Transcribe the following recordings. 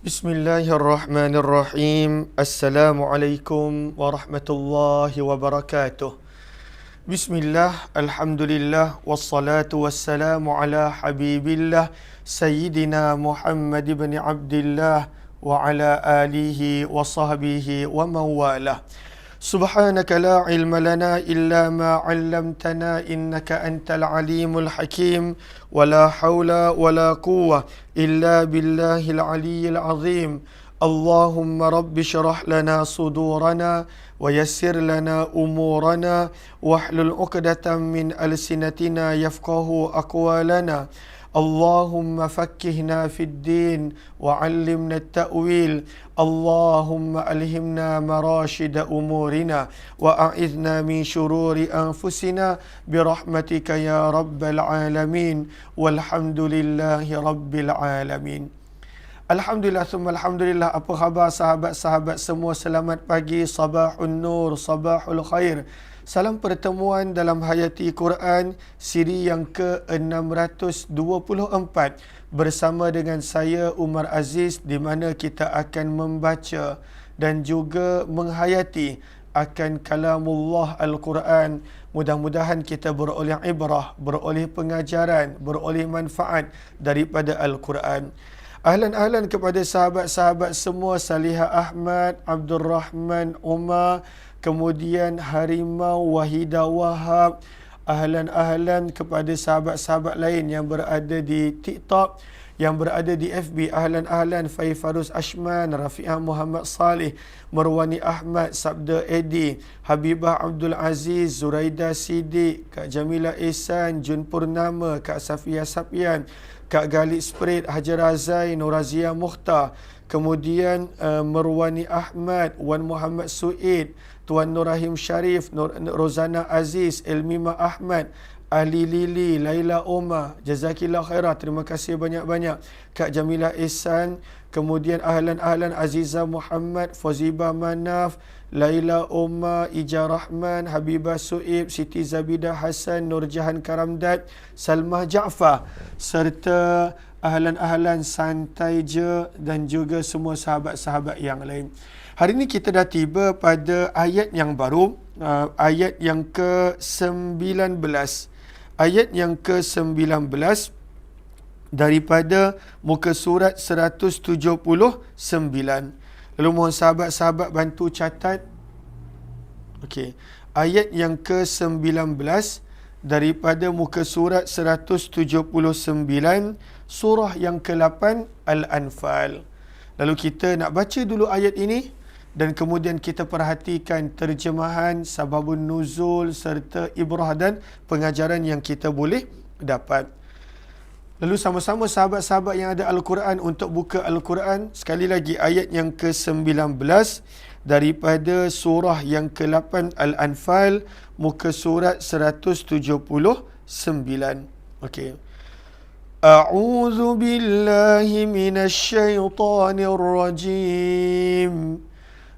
Bismillahirrahmanirrahim. Assalamualaikum warahmatullahi wabarakatuh. Bismillah, alhamdulillah, wassalatu wassalamu ala habibillah Sayyidina Muhammad ibn Abdillah wa ala alihi wa sahbihi wa mawalah. Subhanaka la ilma lana illa ma 'allamtana innaka antal alimul hakim wa la haula wa la quwwah illa billahil aliyyil azim. Allahumma rabbi syrah lana sudurana wa yassir lana umurana wahlul 'uqdatam min alsinatina yafqahu aqwalana. Allahumma fakkihna fid din wa 'allimna at-ta'wil. Allahumma alhimna marashida umurina wa a'idhna min syururi anfusina birahmatika ya rabbal alamin. Walhamdulillahi rabbil alamin. Alhamdulillah summa alhamdulillah. Apa khabar sahabat-sahabat semua? Selamat pagi, sabahun nur, sabahul khair. Salam pertemuan dalam Hayati Quran siri yang ke-624 bersama dengan saya Umar Aziz, di mana kita akan membaca dan juga menghayati akan kalamullah Al-Quran. Mudah-mudahan kita beroleh ibrah, beroleh pengajaran, beroleh manfaat daripada Al-Quran. Ahlan-ahlan kepada sahabat-sahabat semua, Salihah Ahmad, Abdul Rahman Umar, kemudian Harimau, Wahidah Wahab. Ahlan-ahlan kepada sahabat-sahabat lain yang berada di TikTok, yang berada di FB. Ahlan-ahlan Faifaruz Ashman, Rafi'ah Muhammad Saleh, Marwani Ahmad, Sabda Edi, Habibah Abdul Aziz, Zuraida Siddiq, Kak Jamila Ehsan, Jun Purnama, Kak Safia Sapian, Kak Galid Sprit, Hajar Azai, Nurazia Mukhtar, kemudian Marwani Ahmad, Wan Muhammad Suid, Tuan Nur Rahim Sharif, Rozana Aziz, Elmima Ahmad, Ahli Lili, Laila Omar, jazakillah khairah, terima kasih banyak-banyak. Kak Jamilah Ehsan, kemudian ahlan-ahlan Aziza Muhammad, Faziba Manaf, Laila Omar, Ija Rahman, Habibah Suib, Siti Zabidah Hassan, Nurjahan Karamdat, Salmah Jaafar, serta ahlan-ahlan Santai Je dan juga semua sahabat-sahabat yang lain. Hari ini kita dah tiba pada ayat yang baru, ayat yang ke-19. Ayat yang ke-19 daripada muka surat 179. Lalu mohon sahabat-sahabat bantu catat. Okey. Ayat yang ke-19 daripada muka surat 179, surah yang ke-8 Al-Anfal. Lalu kita nak baca dulu ayat ini dan kemudian kita perhatikan terjemahan, sababun nuzul serta ibrah dan pengajaran yang kita boleh dapat. Lalu sama-sama sahabat-sahabat yang ada Al-Quran untuk buka Al-Quran. Sekali lagi ayat yang ke-19 daripada surah yang ke-8 Al-Anfal, muka surat 179. Okey. A'udzu billahi minasy syaithanir rajim.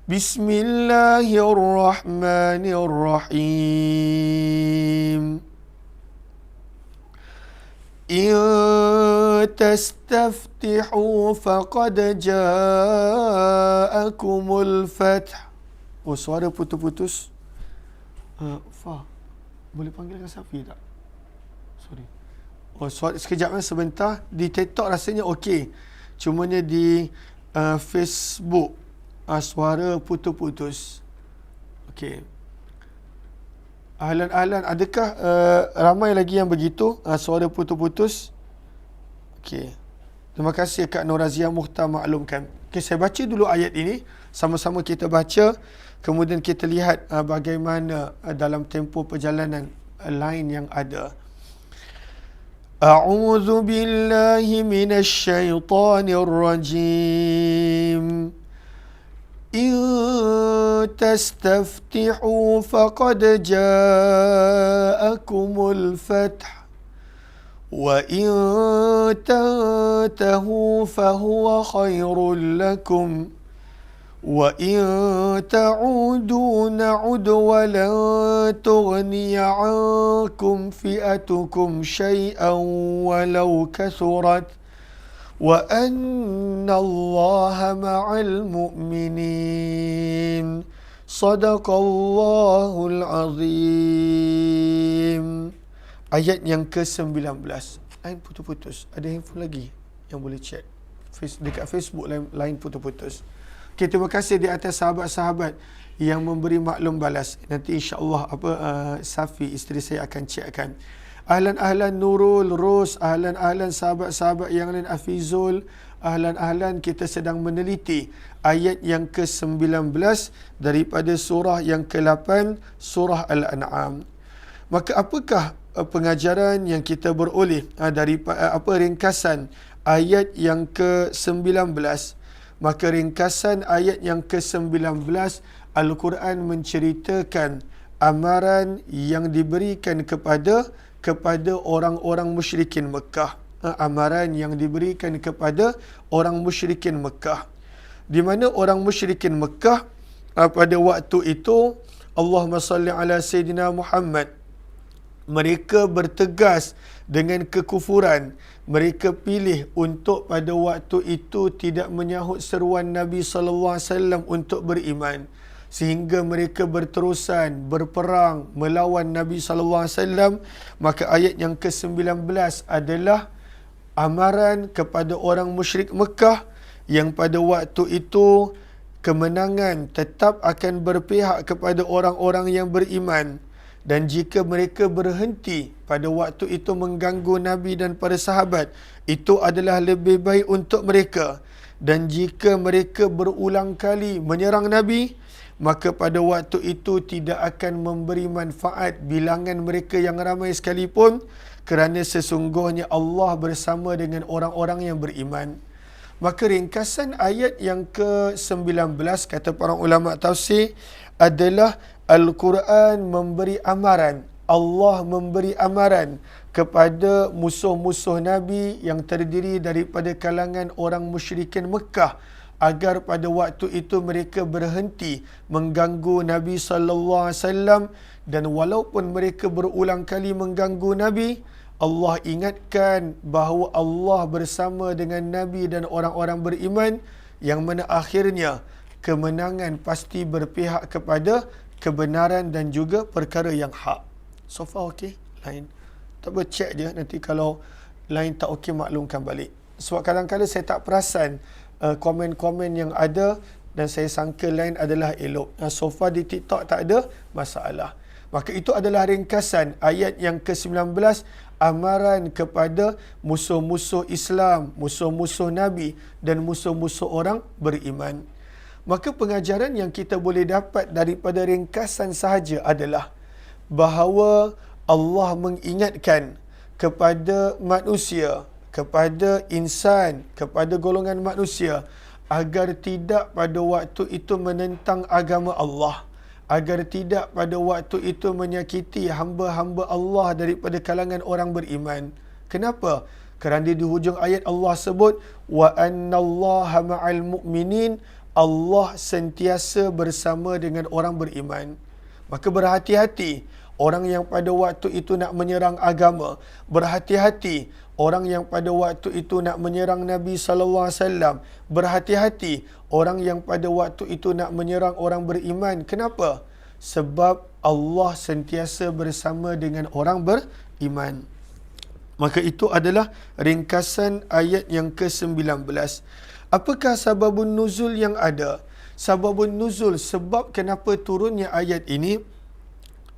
Bismillahirrahmanirrahim. In tastaftihu faqad ja'akumul fath. Oh, suara putus-putus. Fa, boleh panggilkan Safi tak? Sorry. Oh, suara sekejap sebentar. Di TikTok rasanya okey. Cumanya di Facebook suara putus-putus. Okey. Ahlan-ahlan, adakah ramai lagi yang begitu? Suara putus-putus. Okey. Terima kasih Kak Nurazia Mukhtar maklumkan. Okey, saya baca dulu ayat ini. Sama-sama kita baca. Kemudian kita lihat bagaimana dalam tempoh perjalanan lain yang ada. A'udzu billahi minasy syaithanir rajim. إن تستفتحوا فقد جاءكم الفتح وإن تنتهوا فهو خير لكم وإن تعودوا نعد ولن تغني عنكم فئتكم شيئا ولو كثرت wa anna Allaha ma'al mu'minin. Sadaqallahul azim. Ayat yang ke-19. Line putus-putus. Ada handphone lagi yang boleh chat. Dekat Facebook line putus-putus. Okay, terima kasih di atas sahabat-sahabat yang memberi maklum balas. Nanti insya-Allah Safi isteri saya akan checkkan. Ahlan Nurul, Ros, ahlan sahabat-sahabat yang lain, Afizul, ahlan kita sedang meneliti ayat yang ke-19 daripada surah yang ke-8 surah Al-An'am. Maka apakah pengajaran yang kita beroleh daripada ringkasan ayat yang ke-19? Maka ringkasan ayat yang ke-19, Al-Quran menceritakan amaran yang diberikan kepada orang-orang musyrikin Mekah. Amaran yang diberikan kepada orang musyrikin Mekah. Di mana orang musyrikin Mekah pada waktu itu, Allahumma salli ala Sayyidina Muhammad, mereka bertegas dengan kekufuran. Mereka pilih untuk pada waktu itu tidak menyahut seruan Nabi SAW untuk beriman. Sehingga mereka berterusan berperang melawan Nabi SAW. Maka ayat yang ke-19 adalah amaran kepada orang musyrik Mekah yang pada waktu itu kemenangan tetap akan berpihak kepada orang-orang yang beriman. Dan jika mereka berhenti pada waktu itu mengganggu Nabi dan para sahabat, itu adalah lebih baik untuk mereka. Dan jika mereka berulang kali menyerang Nabi, maka pada waktu itu tidak akan memberi manfaat bilangan mereka yang ramai sekalipun, kerana sesungguhnya Allah bersama dengan orang-orang yang beriman. Maka ringkasan ayat yang ke-19, kata para ulama tafsir, adalah Al-Quran memberi amaran, Allah memberi amaran kepada musuh-musuh Nabi yang terdiri daripada kalangan orang musyrikin Mekah, agar pada waktu itu mereka berhenti mengganggu Nabi SAW. Dan walaupun mereka berulang kali mengganggu Nabi, Allah ingatkan bahawa Allah bersama dengan Nabi dan orang-orang beriman, yang mana akhirnya kemenangan pasti berpihak kepada kebenaran dan juga perkara yang hak. So far okey? Line tak boleh check je, nanti kalau line tak okey maklumkan balik. Sebab kadang-kadang saya tak perasan komen-komen yang ada dan saya sangka line adalah elok. So far di TikTok tak ada masalah. Maka itu adalah ringkasan ayat yang ke-19, amaran kepada musuh-musuh Islam, musuh-musuh Nabi dan musuh-musuh orang beriman. Maka pengajaran yang kita boleh dapat daripada ringkasan sahaja adalah bahawa Allah mengingatkan kepada manusia, kepada insan, kepada golongan manusia, agar tidak pada waktu itu menentang agama Allah, agar tidak pada waktu itu menyakiti hamba-hamba Allah daripada kalangan orang beriman. Kenapa? Kerana di hujung ayat Allah sebut, wa annallaha ma'al mu'minin, Allah sentiasa bersama dengan orang beriman. Maka berhati-hati orang yang pada waktu itu nak menyerang agama. Berhati-hati orang yang pada waktu itu nak menyerang Nabi SAW. Berhati-hati orang yang pada waktu itu nak menyerang orang beriman. Kenapa? Sebab Allah sentiasa bersama dengan orang beriman. Maka itu adalah ringkasan ayat yang ke-19. Apakah sababun nuzul yang ada? Sababun nuzul, sebab kenapa turunnya ayat ini,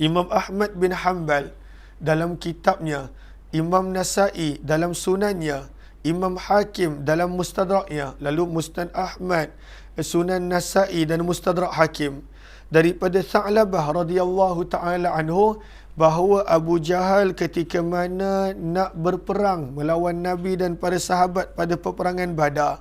Imam Ahmad bin Hanbal dalam kitabnya, Imam Nasa'i dalam sunannya, Imam Hakim dalam mustadraknya, lalu Musnad Ahmad, Sunan Nasa'i dan Mustadrak Hakim, daripada Tha'labah radhiyallahu ta'ala anhu, bahawa Abu Jahal ketika mana nak berperang melawan Nabi dan para sahabat pada peperangan Badar,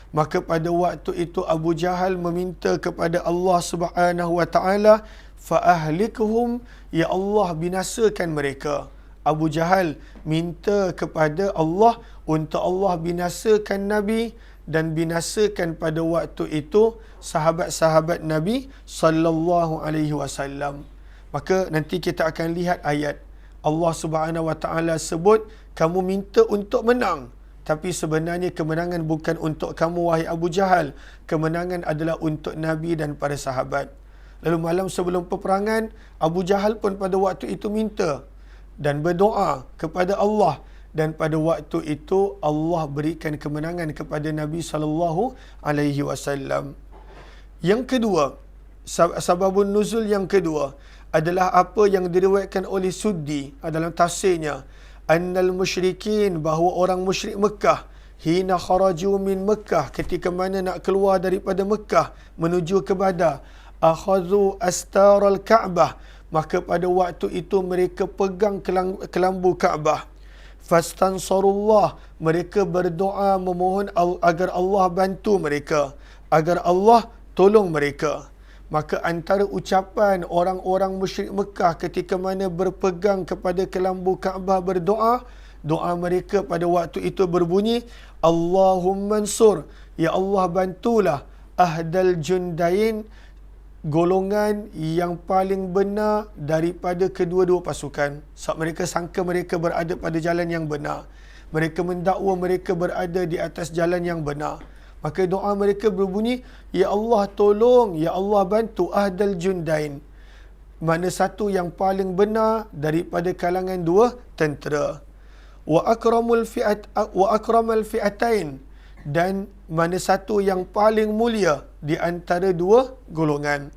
maka pada waktu itu Abu Jahal meminta kepada Allah Subhanahu wa taala, fa ahlikhum, ya Allah binasakan mereka. Abu Jahal minta kepada Allah untuk Allah binasakan Nabi dan binasakan pada waktu itu sahabat-sahabat Nabi sallallahu alaihi wasallam. Maka nanti kita akan lihat ayat Allah Subhanahu wa taala sebut, kamu minta untuk menang, Tapi sebenarnya kemenangan bukan untuk kamu, wahai Abu Jahal. Kemenangan adalah untuk Nabi dan para sahabat. Lalu malam sebelum peperangan, Abu Jahal pun pada waktu itu minta dan berdoa kepada Allah. Dan pada waktu itu Allah berikan kemenangan kepada Nabi SAW. Yang kedua, sababun nuzul yang kedua adalah apa yang diriwayatkan oleh Suddi dalam tafsirnya. Annal musyrikin, bahawa orang musyrik Mekah, hina kharaju min Mekah, ketika mana nak keluar daripada Mekah menuju ke Badar, akhadhu astaral Ka'bah, maka pada waktu itu mereka pegang kelambu Ka'bah. Fastansarullah, mereka berdoa memohon agar Allah bantu mereka, agar Allah tolong mereka. Maka antara ucapan orang-orang musyrik Mekah ketika mana berpegang kepada kelambu Kaabah berdoa, doa mereka pada waktu itu berbunyi, Allahumma ansur, ya Allah bantulah ahdal jundain, golongan yang paling benar daripada kedua-dua pasukan. Sebab mereka sangka mereka berada pada jalan yang benar. Mereka mendakwa mereka berada di atas jalan yang benar. Maka doa mereka berbunyi, ya Allah tolong, ya Allah bantu ahdal jundain, mana satu yang paling benar daripada kalangan dua tentera. Wa akramal fi'atain, dan mana satu yang paling mulia di antara dua golongan.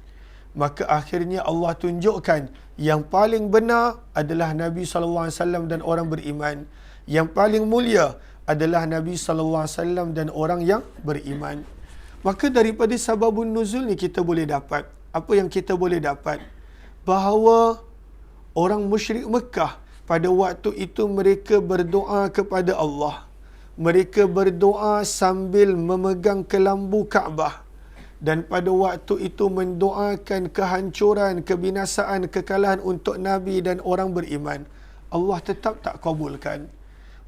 Maka akhirnya Allah tunjukkan yang paling benar adalah Nabi SAW dan orang beriman. Yang paling mulia adalah Nabi SAW dan orang yang beriman. Maka daripada sababun nuzul ni kita boleh dapat, apa yang kita boleh dapat? Bahawa orang musyrik Mekah pada waktu itu mereka berdoa kepada Allah. Mereka berdoa sambil memegang kelambu Kaabah. Dan pada waktu itu mendoakan kehancuran, kebinasaan, kekalahan untuk Nabi dan orang beriman. Allah tetap tak kabulkan.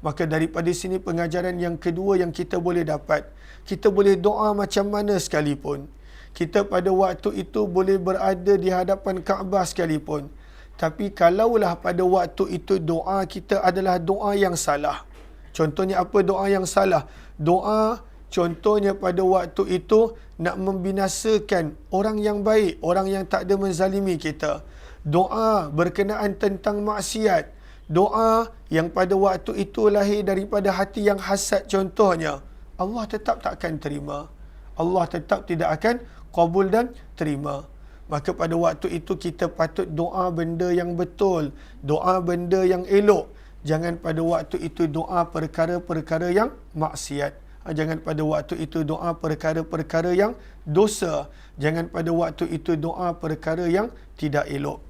Maka daripada sini pengajaran yang kedua yang kita boleh dapat. Kita boleh doa macam mana sekalipun. Kita pada waktu itu boleh berada di hadapan Kaabah sekalipun. Tapi kalaulah pada waktu itu doa kita adalah doa yang salah. Contohnya apa doa yang salah? Doa contohnya pada waktu itu nak membinasakan orang yang baik, orang yang tak ada menzalimi kita. Doa berkenaan tentang maksiat. Doa yang pada waktu itu lahir daripada hati yang hasad contohnya. Allah tetap tak akan terima. Allah tetap tidak akan kabul dan terima. Maka pada waktu itu kita patut doa benda yang betul. Doa benda yang elok. Jangan pada waktu itu doa perkara-perkara yang maksiat. Jangan pada waktu itu doa perkara-perkara yang dosa. Jangan pada waktu itu doa perkara yang tidak elok.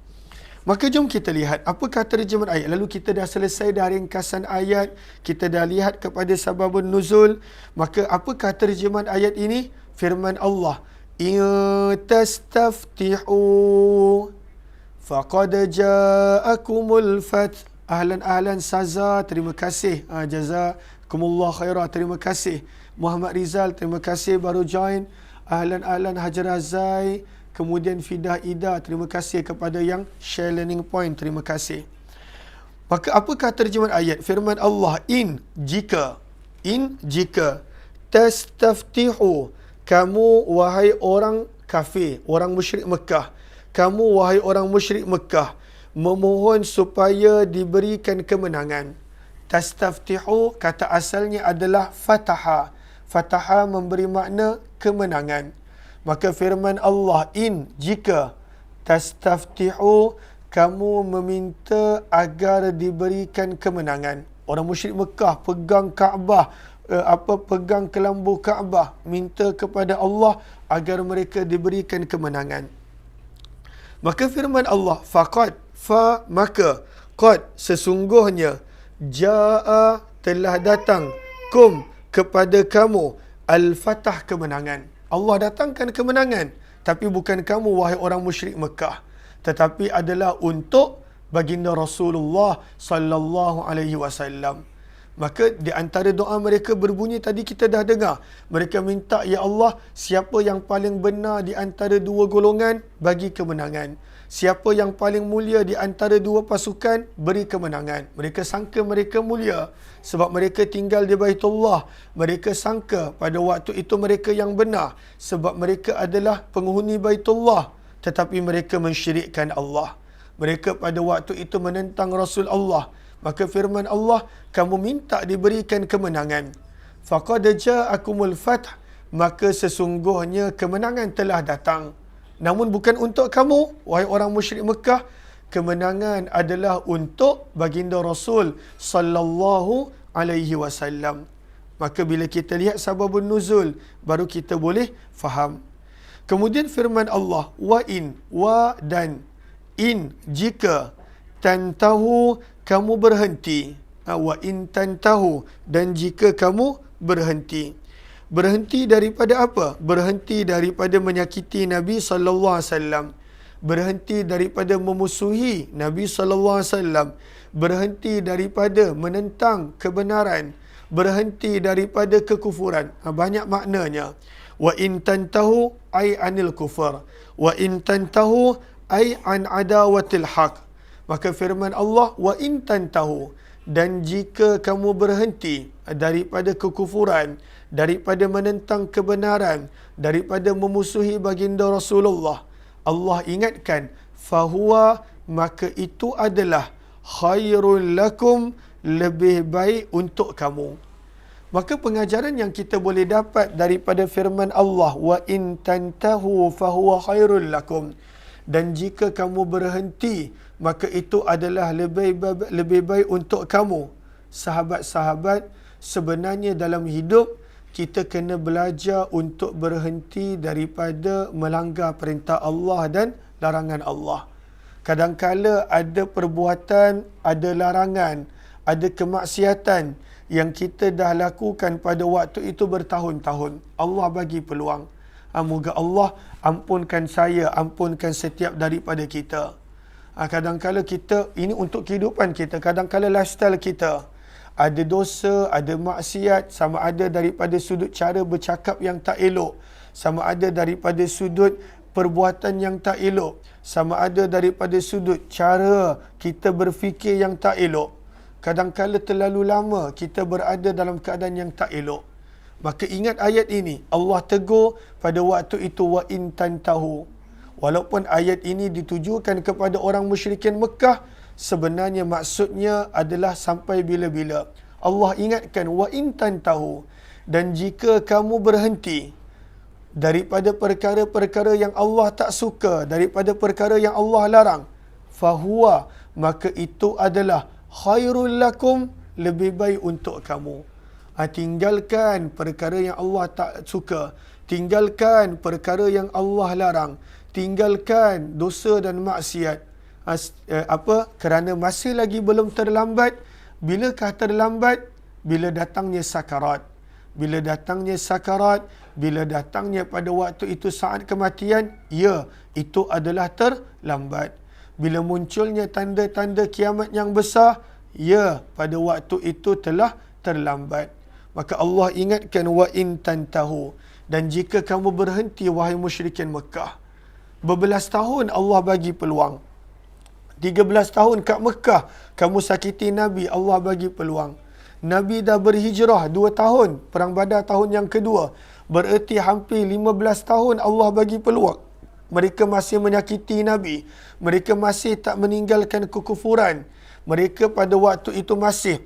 Maka jom kita lihat apakah terjemahan ayat. Lalu kita dah selesai dah ringkasan ayat. Kita dah lihat kepada sababun nuzul. Maka apakah terjemahan ayat ini? Firman Allah. In tastaftihu faqad ja'akumul fath. Ahlan Saza, terima kasih. Jazakumullah khairah, terima kasih. Muhammad Rizal, terima kasih baru join. Ahlan Hajar Azai, kemudian Fidah Ida, terima kasih kepada yang share learning point, terima kasih. Maka apakah terjemahan ayat? Firman Allah, jika tastaftihu, kamu wahai orang kafir, orang musyrik Mekah, kamu wahai orang musyrik Mekah memohon supaya diberikan kemenangan. Tastaftihu kata asalnya adalah fataha. Fataha memberi makna kemenangan. Maka firman Allah, jika tastaftihu, kamu meminta agar diberikan kemenangan. Orang musyrik Mekah pegang Kaabah, pegang kelambu Kaabah, minta kepada Allah agar mereka diberikan kemenangan. Maka firman Allah, maka qad sesungguhnya jaa telah datang kepada kamu al-fatah kemenangan. Allah datangkan kemenangan, tapi bukan kamu wahai orang musyrik Mekah, tetapi adalah untuk baginda Rasulullah sallallahu alaihi wasallam. Maka di antara doa mereka berbunyi tadi kita dah dengar. Mereka minta, ya Allah, siapa yang paling benar di antara dua golongan bagi kemenangan. Siapa yang paling mulia di antara dua pasukan, beri kemenangan. Mereka sangka mereka mulia sebab mereka tinggal di Baitullah. Mereka sangka pada waktu itu mereka yang benar sebab mereka adalah penghuni Baitullah. Tetapi mereka mensyirikkan Allah. Mereka pada waktu itu menentang Rasul Allah. Maka firman Allah, kamu minta diberikan kemenangan. Faqad ja'akumul fath, maka sesungguhnya kemenangan telah datang. Namun bukan untuk kamu, wahai orang musyrik Mekah. Kemenangan adalah untuk baginda Rasul sallallahu alaihi wasallam. Maka bila kita lihat sababun nuzul, baru kita boleh faham. Kemudian firman Allah, dan in, jika tantahu, kamu berhenti. Wa in tantahu, dan jika kamu berhenti. Berhenti daripada apa? Berhenti daripada menyakiti Nabi sallallahu alaihi wasallam. Berhenti daripada memusuhi Nabi sallallahu alaihi wasallam. Berhenti daripada menentang kebenaran. Berhenti daripada kekufuran. Banyak maknanya. Wa in tantahu ay anil kufur. Wa in tantahu ay an adawatil haq. Maka firman Allah, wa in tantahu, dan jika kamu berhenti daripada kekufuran, daripada menentang kebenaran, daripada memusuhi baginda Rasulullah, Allah ingatkan, fahuwa, maka itu adalah khairul lakum, lebih baik untuk kamu. Maka pengajaran yang kita boleh dapat daripada firman Allah, wa in tantahu fahuwa khairul lakum, dan jika kamu berhenti, maka itu adalah lebih baik untuk kamu. Sahabat-sahabat, sebenarnya dalam hidup, kita kena belajar untuk berhenti daripada melanggar perintah Allah dan larangan Allah. Kadang-kala ada perbuatan, ada larangan, ada kemaksiatan yang kita dah lakukan pada waktu itu bertahun-tahun. Allah bagi peluang. Moga Allah ampunkan saya, ampunkan setiap daripada kita. Kadang-kala kita, ini untuk kehidupan kita, kadang-kala lifestyle kita ada dosa, ada maksiat, sama ada daripada sudut cara bercakap yang tak elok, sama ada daripada sudut perbuatan yang tak elok, sama ada daripada sudut cara kita berfikir yang tak elok. Kadang-kala terlalu lama kita berada dalam keadaan yang tak elok. Maka ingat ayat ini, Allah tegur pada waktu itu, wa in tantahu. Walaupun ayat ini ditujukan kepada orang musyrikin Mekah, sebenarnya maksudnya adalah sampai bila-bila. Allah ingatkan, wa in tantahu, dan jika kamu berhenti daripada perkara-perkara yang Allah tak suka, daripada perkara yang Allah larang, fahuwa, maka itu adalah khairul lakum, lebih baik untuk kamu. Tinggalkan perkara yang Allah tak suka, tinggalkan perkara yang Allah larang, tinggalkan dosa dan maksiat. Kerana masih lagi belum terlambat. Bilakah terlambat? Bila datangnya sakarat. Bila datangnya sakarat, bila datangnya pada waktu itu saat kematian, ya, itu adalah terlambat. Bila munculnya tanda-tanda kiamat yang besar, ya, pada waktu itu telah terlambat. Maka Allah ingatkan, wa in tantahu, dan jika kamu berhenti, wahai musyrikin Mekah. Berbelas tahun Allah bagi peluang. 13 tahun kat Mekah kamu sakiti Nabi, Allah bagi peluang. Nabi dah berhijrah 2 tahun, Perang Badar tahun yang kedua. Bererti hampir 15 tahun Allah bagi peluang. Mereka masih menyakiti Nabi. Mereka masih tak meninggalkan kekufuran. Mereka pada waktu itu masih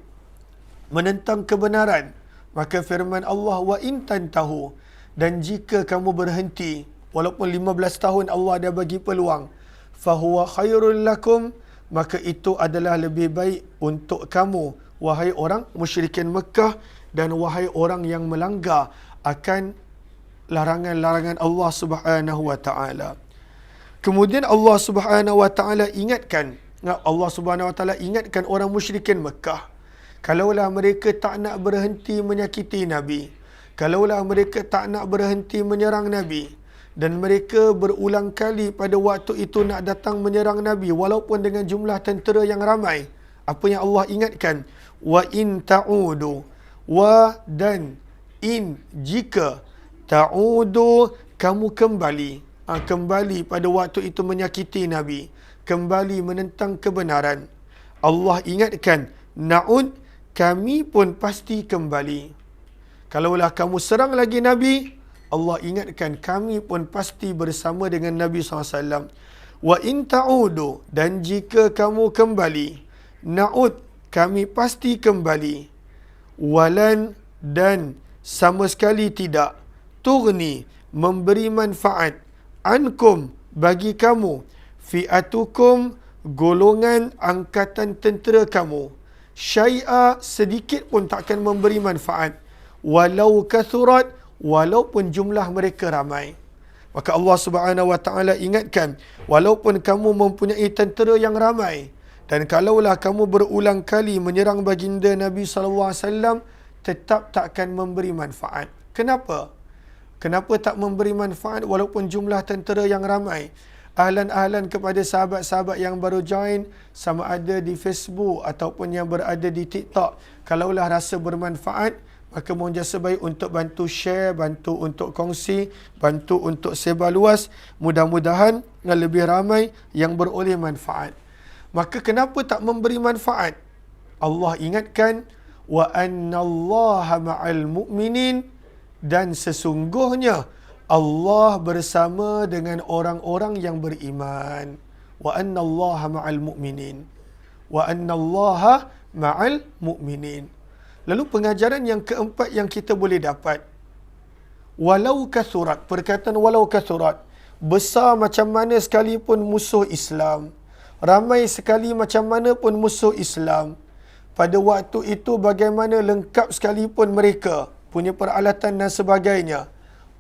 menentang kebenaran. Maka firman Allah, wa in tantahu, dan jika kamu berhenti, walaupun 15 tahun Allah dah bagi peluang, fahuwa khairul lakum, maka itu adalah lebih baik untuk kamu, wahai orang musyrikin Mekah dan wahai orang yang melanggar akan larangan-larangan Allah Subhanahu wa taala. Kemudian Allah Subhanahu wa taala ingatkan, ingatkan orang musyrikin Mekah, kalaulah mereka tak nak berhenti menyakiti Nabi, kalaulah mereka tak nak berhenti menyerang Nabi, dan mereka berulang kali pada waktu itu nak datang menyerang Nabi walaupun dengan jumlah tentera yang ramai, apa yang Allah ingatkan? Wa in ta'udu, wa dan in, jika ta'udu, kamu kembali. kembali pada waktu itu menyakiti Nabi, kembali menentang kebenaran, Allah ingatkan, na'ud, kami pun pasti kembali. Kalaulah kamu serang lagi Nabi, Allah ingatkan, kami pun pasti bersama dengan Nabi SAW. Wa in ta'udu, dan jika kamu kembali, na'ud, kami pasti kembali. Walan, dan sama sekali tidak, tughni, memberi manfaat, ankum, bagi kamu, fi'atukum, golongan angkatan tentera kamu, syai'a, sedikit pun takkan memberi manfaat, walau kathurat, walaupun jumlah mereka ramai. Maka Allah Subhanahu wa taala ingatkan, walaupun kamu mempunyai tentera yang ramai, dan kalaulah kamu berulang kali menyerang baginda Nabi sallallahu alaihi wasallam, tetap takkan memberi manfaat. Kenapa? Kenapa tak memberi manfaat walaupun jumlah tentera yang ramai? Ahlan-ahlan kepada sahabat-sahabat yang baru join, sama ada di Facebook ataupun yang berada di TikTok, kalaulah rasa bermanfaat, maka mohon jasa baik untuk bantu share, bantu untuk kongsi, bantu untuk sebar luas. Mudah-mudahan lebih ramai yang beroleh manfaat. Maka kenapa tak memberi manfaat? Allah ingatkan, wa annallaha ma'al mu'minin, dan sesungguhnya Allah bersama dengan orang-orang yang beriman. Wa annallaha ma'al mu'minin. Wa annallaha ma'al mu'minin. Lalu pengajaran yang keempat yang kita boleh dapat, walau kathurat, perkataan walau kathurat, besar macam mana sekalipun musuh Islam, ramai sekali macam mana pun musuh Islam, pada waktu itu bagaimana lengkap sekalipun mereka punya peralatan dan sebagainya,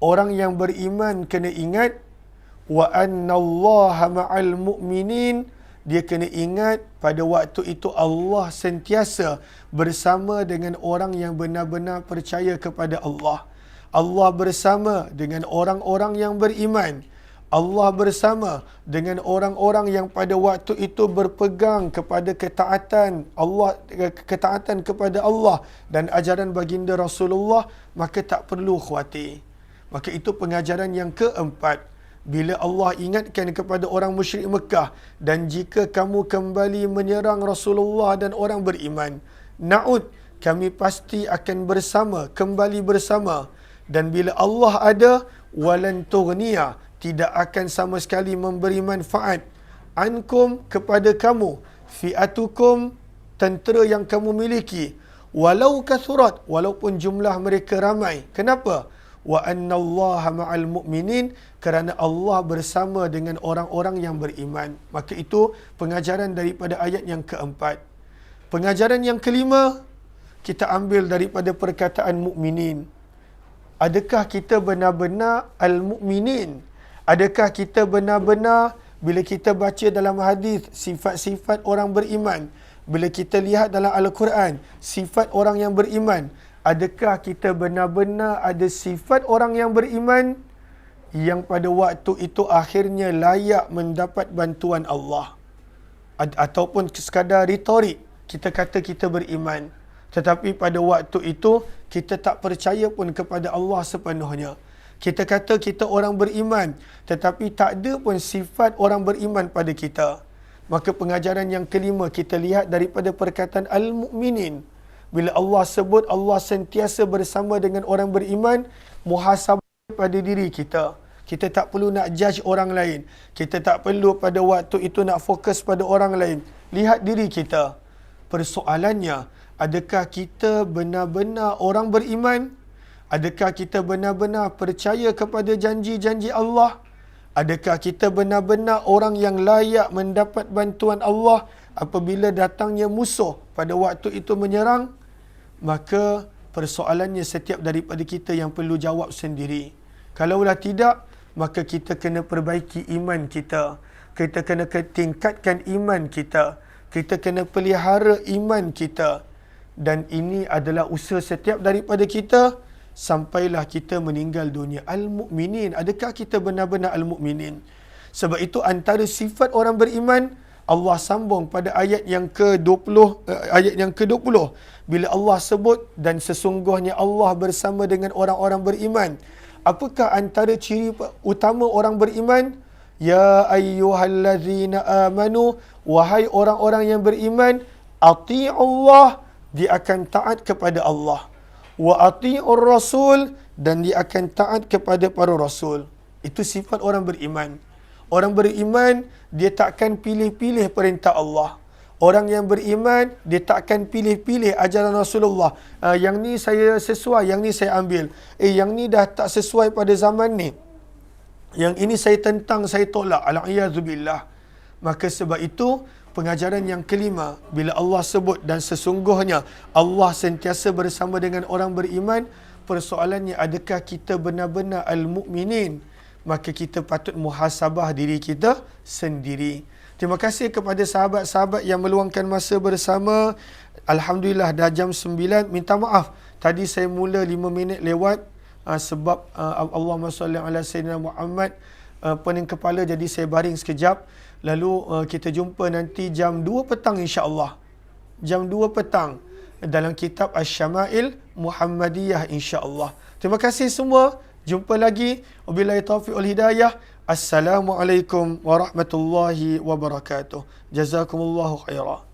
orang yang beriman kena ingat, wa annallaha ma'al mu'minin, dia kena ingat pada waktu itu Allah sentiasa bersama dengan orang yang benar-benar percaya kepada Allah. Allah bersama dengan orang-orang yang beriman. Allah bersama dengan orang-orang yang pada waktu itu berpegang kepada ketaatan Allah, ketaatan kepada Allah dan ajaran baginda Rasulullah, maka tak perlu khawatir. Maka itu pengajaran yang keempat. Bila Allah ingatkan kepada orang musyrik Mekah, dan jika kamu kembali menyerang Rasulullah dan orang beriman, na'ud, kami pasti akan bersama, kembali bersama. Dan bila Allah ada, walan tughniya, tidak akan sama sekali memberi manfaat, ankum, kepada kamu, fi'atukum, tentera yang kamu miliki, walau kathurat, walaupun jumlah mereka ramai. Kenapa? Wa annallaha ma'al mu'minin, kerana Allah bersama dengan orang-orang yang beriman. Maka itu pengajaran daripada ayat yang keempat. Pengajaran yang kelima, kita ambil daripada perkataan mukminin. Adakah kita benar-benar al-mu'minin? Adakah kita benar-benar, bila kita baca dalam hadis sifat-sifat orang beriman, bila kita lihat dalam Al-Quran sifat orang yang beriman, adakah kita benar-benar ada sifat orang yang beriman yang pada waktu itu akhirnya layak mendapat bantuan Allah? Ataupun sekadar retorik, kita kata kita beriman, tetapi pada waktu itu kita tak percaya pun kepada Allah sepenuhnya. Kita kata kita orang beriman, tetapi tak ada pun sifat orang beriman pada kita. Maka pengajaran yang kelima kita lihat daripada perkataan al-mu'minin. Bila Allah sebut Allah sentiasa bersama dengan orang beriman, muhasabah pada diri kita. Kita tak perlu nak judge orang lain. Kita tak perlu pada waktu itu nak fokus pada orang lain. Lihat diri kita. Persoalannya, adakah kita benar-benar orang beriman? Adakah kita benar-benar percaya kepada janji-janji Allah? Adakah kita benar-benar orang yang layak mendapat bantuan Allah apabila datangnya musuh pada waktu itu menyerang? Maka persoalannya setiap daripada kita yang perlu jawab sendiri. Kalaulah tidak, maka kita kena perbaiki iman kita. Kita kena tingkatkan iman kita. Kita kena pelihara iman kita. Dan ini adalah usaha setiap daripada kita sampailah kita meninggal dunia. Al-mu'minin, adakah kita benar-benar al-mu'minin? Sebab itu antara sifat orang beriman, Allah sambung pada ayat yang ke-20, ayat yang ke-20, bila Allah sebut dan sesungguhnya Allah bersama dengan orang-orang beriman. Apakah antara ciri utama orang beriman? Ya ayyuhallazina amanu, wahai orang-orang yang beriman, ati'ullah, dia akan taat kepada Allah. Wa ati'ur rasul, dan dia akan taat kepada para rasul. Itu sifat orang beriman. Orang beriman, dia takkan pilih-pilih perintah Allah. Orang yang beriman, dia takkan pilih-pilih ajaran Rasulullah. Yang ni saya sesuai, yang ni saya ambil. Yang ni dah tak sesuai pada zaman ni. Yang ini saya tentang, saya tolak. Al-iyazubillah. Maka sebab itu, pengajaran yang kelima, bila Allah sebut dan sesungguhnya Allah sentiasa bersama dengan orang beriman, persoalannya adakah kita benar-benar al-mu'minin? Maka kita patut muhasabah diri kita sendiri. Terima kasih kepada sahabat-sahabat yang meluangkan masa bersama. Alhamdulillah dah jam 9. Minta maaf, tadi saya mula 5 minit lewat sebab Allahumma salli ala Sayyidina Muhammad, pening kepala, jadi saya baring sekejap. Lalu kita jumpa nanti jam 2 petang insya-Allah. Jam 2 petang dalam kitab Asy-Syama'il Muhammadiyah insya-Allah. Terima kasih semua. Jumpa lagi. Wabillahi taufiq wal hidayah. Assalamualaikum warahmatullahi wabarakatuh. Jazakumullahu khairan.